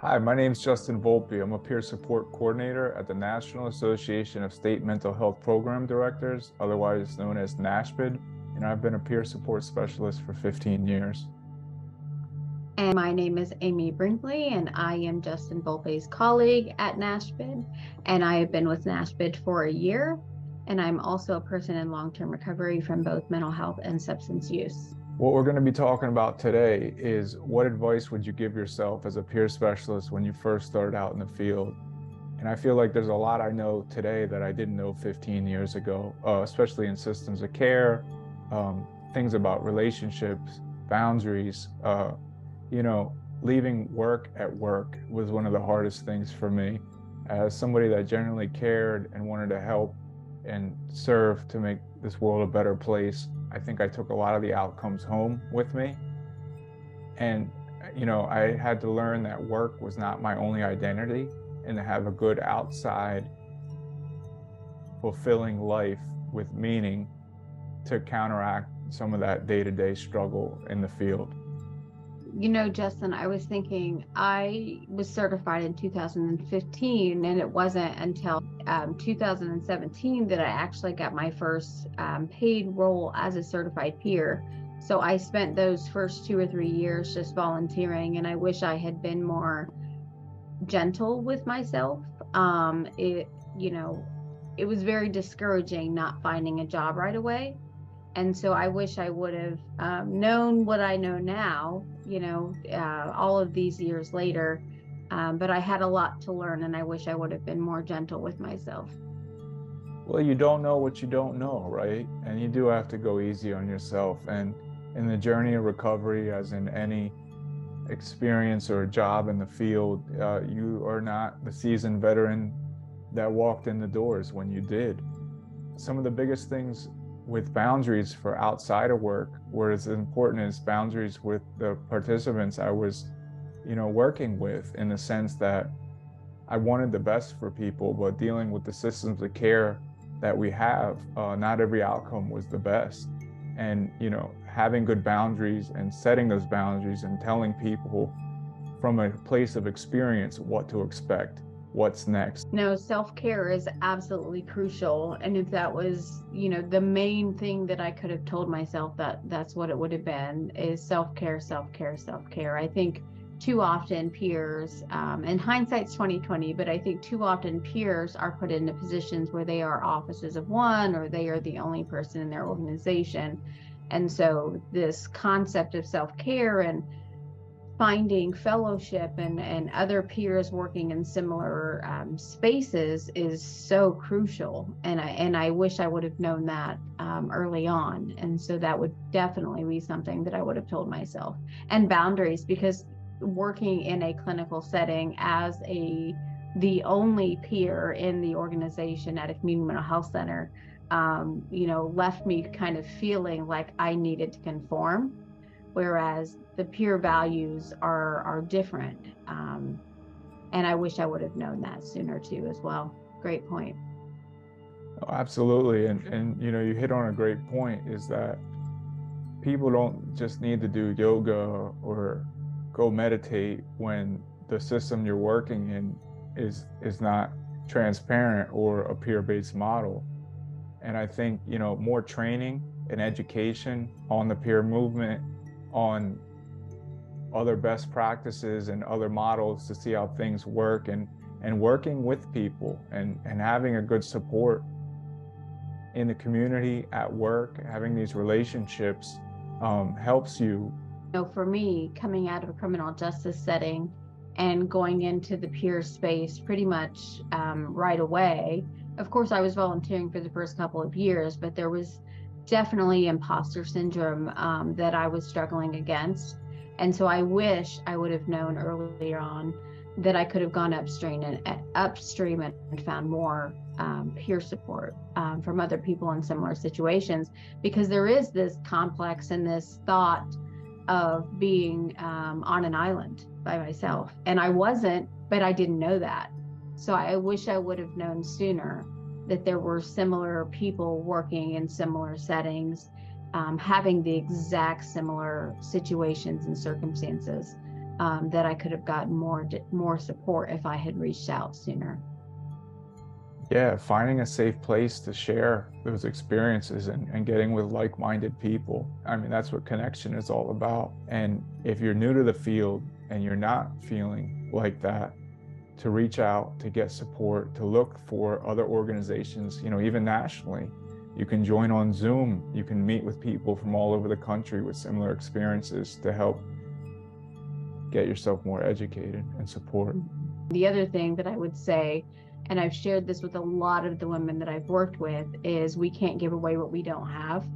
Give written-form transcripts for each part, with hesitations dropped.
Hi, my name is Justin Volpe. I'm a peer support coordinator at the National Association of State Mental Health Program Directors, otherwise known as NASMHPD, and I've been a peer support specialist for 15 years. And my name is Amy Brinkley, and I am Justin Volpe's colleague at NASMHPD, and I have been with NASMHPD for a year, and I'm also a person in long-term recovery from both mental health and substance use. What we're going to be talking about today is what advice would you give yourself as a peer specialist when you first started out in the field? And I feel like there's a lot I know today that I didn't know 15 years ago, especially in systems of care, things about relationships, boundaries. Leaving work at work was one of the hardest things for me. As somebody that genuinely cared and wanted to help and serve to make this world a better place, I think I took a lot of the outcomes home with me. And, I had to learn that work was not my only identity, and to have a good outside, fulfilling life with meaning to counteract some of that day-to-day struggle in the field. Justin, I was thinking I was certified in 2015, and it wasn't until 2017 that I actually got my first paid role as a certified peer. So I spent those first 2 or 3 years just volunteering, and I wish I had been more gentle with myself. It was very discouraging not finding a job right away. And so I wish I would have known what I know now, all of these years later. But I had a lot to learn, and I wish I would have been more gentle with myself. Well, you don't know what you don't know, right? And you do have to go easy on yourself. And in the journey of recovery, as in any experience or job in the field, you are not the seasoned veteran that walked in the doors when you did. Some of the biggest things with boundaries for outside of work were as important as boundaries with the participants I was, working with, in the sense that I wanted the best for people, but dealing with the systems of care that we have, not every outcome was the best. And, having good boundaries and setting those boundaries and telling people from a place of experience what to expect. What's next? No, self-care is absolutely crucial. And if that was, the main thing that I could have told myself, that's what it would have been, is self-care, self-care, self-care. I think too often peers, and hindsight's 2020, but I think too often peers are put into positions where they are offices of one, or they are the only person in their organization. And so this concept of self-care and finding fellowship and other peers working in similar spaces is so crucial. And I wish I would have known that early on. And so that would definitely be something that I would have told myself. And boundaries, because working in a clinical setting as the only peer in the organization at a community mental health center, left me kind of feeling like I needed to conform, whereas the peer values are different. And I wish I would have known that sooner too as well. Great point. Oh, absolutely. And you hit on a great point, is that people don't just need to do yoga or go meditate when the system you're working in is not transparent or a peer-based model. And I think, more training and education on the peer movement, on other best practices and other models to see how things work, and working with people and having a good support in the community, at work, having these relationships helps you. For me, coming out of a criminal justice setting and going into the peer space pretty much right away, of course, I was volunteering for the first couple of years, but there was definitely imposter syndrome that I was struggling against. And so I wish I would have known earlier on that I could have gone upstream and found more peer support from other people in similar situations, because there is this complex and this thought of being on an island by myself. And I wasn't, but I didn't know that. So I wish I would have known sooner that there were similar people working in similar settings, having the exact similar situations and circumstances. that I could have gotten more support if I had reached out sooner. Yeah, finding a safe place to share those experiences and getting with like-minded people. I mean, that's what connection is all about. And if you're new to the field and you're not feeling like that, to reach out, to get support, to look for other organizations, you know, even nationally. You can join on Zoom. You can meet with people from all over the country with similar experiences to help get yourself more educated and support. The other thing that I would say, and I've shared this with a lot of the women that I've worked with, is we can't give away what we don't have.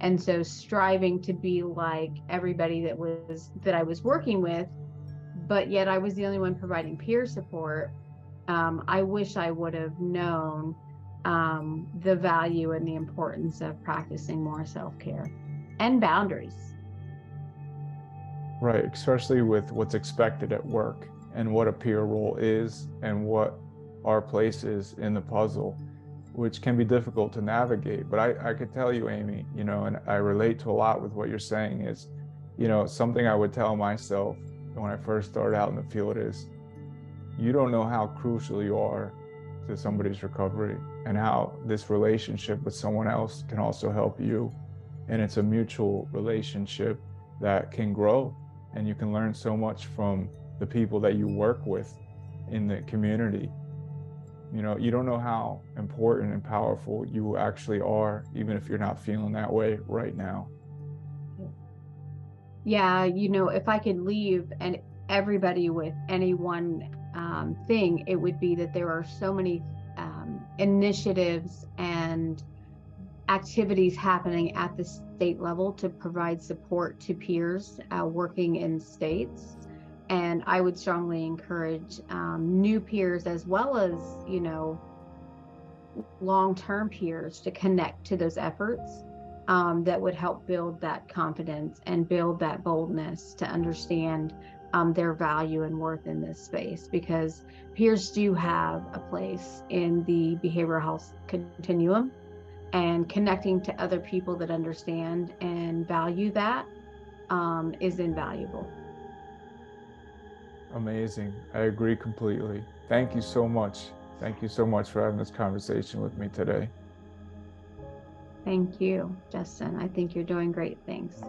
And so striving to be like everybody that I was working with, but yet I was the only one providing peer support. I wish I would have known the value and the importance of practicing more self-care and boundaries. Right, especially with what's expected at work and what a peer role is and what our place is in the puzzle, which can be difficult to navigate. But I could tell you, Amy, you know, and I relate to a lot with what you're saying is, you know, something I would tell myself when I first started out in the field is, you don't know how crucial you are to somebody's recovery and how this relationship with someone else can also help you. And it's a mutual relationship that can grow, and you can learn so much from the people that you work with in the community. You know, you don't know how important and powerful you actually are, even if you're not feeling that way right now. Yeah, you know, if I could leave and everybody with any one thing, it would be that there are so many initiatives and activities happening at the state level to provide support to peers working in states. And I would strongly encourage new peers, as well as, you know, long-term peers, to connect to those efforts that would help build that confidence and build that boldness to understand their value and worth in this space, because peers do have a place in the behavioral health continuum, and connecting to other people that understand and value that is invaluable. Amazing. I agree completely. Thank you so much. Thank you so much for having this conversation with me today. Thank you, Justin. I think you're doing great things.